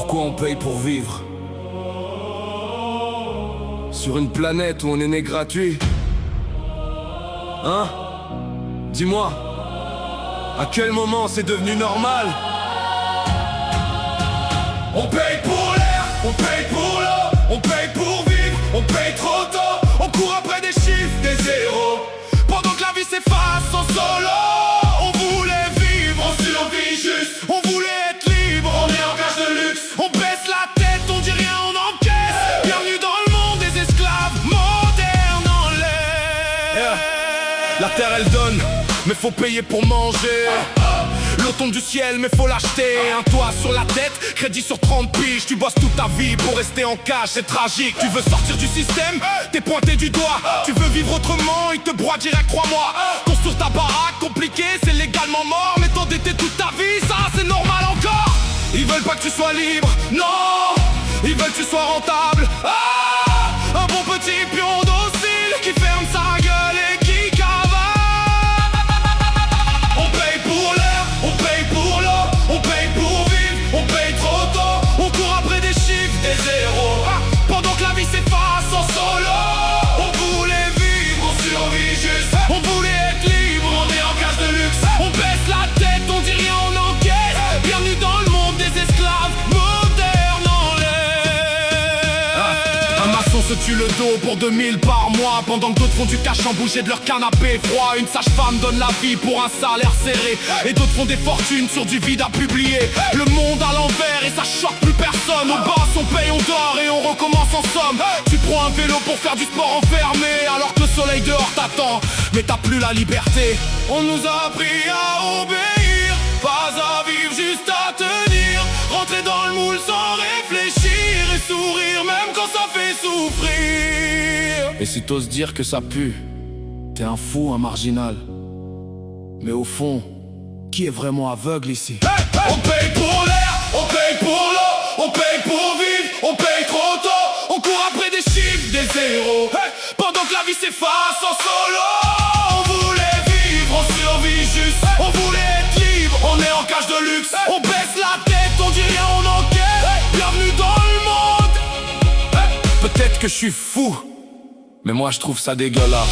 Pourquoi on paye pour vivre? Sur une planète où on est né gratuit? Hein? Dis-moi, à quel moment c'est devenu normal? On paye pour l'air, on paye pour l'eau, on paye pour vivre, on paye trop tôt. On court après des chiffres, des zéros, pendant que la vie s'efface en solo. On voulait vivre, on survit juste, on voulait être libre, on est en cage de luxe. On baisse la tête, on dit rien, on encaisse. Bienvenue dans le monde des esclaves modernes en l'air. La terre elle donne, mais faut payer pour manger. L'eau tombe du ciel mais faut l'acheter. Un toit sur la tête, crédit sur 30 piges. Tu bosses toute ta vie pour rester en cage, c'est tragique. Tu veux sortir du système, t'es pointé du doigt. Tu veux vivre autrement, il te broie direct, crois-moi. Construire ta baraque, compliqué, c'est légalement mort. Mais t'endetter toute ta vie, ça c'est normal encore. Ils veulent pas que tu sois libre, non. Ils veulent que tu sois rentable. Un bon petit pion docile qui ferme sa gueule et qui cavale. On paye pour l'air, on paye pour l'eau, on paye pour vivre, on paye trop tôt. On court après des chiffres, des zéros, pendant que la vie s'efface en solo. On voulait vivre, on survit juste, on voulait être libre, on est en cage de luxe. On baisse la tête, on dit rien, on encaisse. Bienvenue dans le monde des esclaves modernes en l'air. Un maçon se tue le dos pour 2000 par mois, pendant que d'autres font du cash en bouger de leur canapé froid. Une sage-femme donne la vie pour un salaire serré, et d'autres font des fortunes sur du vide à publier. Le monde à l'envers et ça choque plus personne. Au boss on paye, on dort et on recommence en somme. Tu prends un vélo pour faire du sport enfermé, alors que le soleil dehors t'attend, mais t'as plus la liberté. On nous a appris à obéir, pas à vivre, juste à tenir. Rentrer dans le moule sans réfléchir et sourire même quand ça fait souffrir. Et si t'oses dire que ça pue, t'es un fou, un marginal. Mais au fond, qui est vraiment aveugle ici? On paye pour l'air, on paye pour l'eau, on paye pour vivre, on paye trop tôt. On court après des chiffres, des zéros, pendant que la vie s'efface en solo. On voulait vivre, on survit juste, on voulait être libre, on est en cage de luxe. On baisse la tête, on dit rien, on encaisse. Bienvenue dans le monde. Peut-être que je suis fou, mais moi je trouve ça dégueulasse.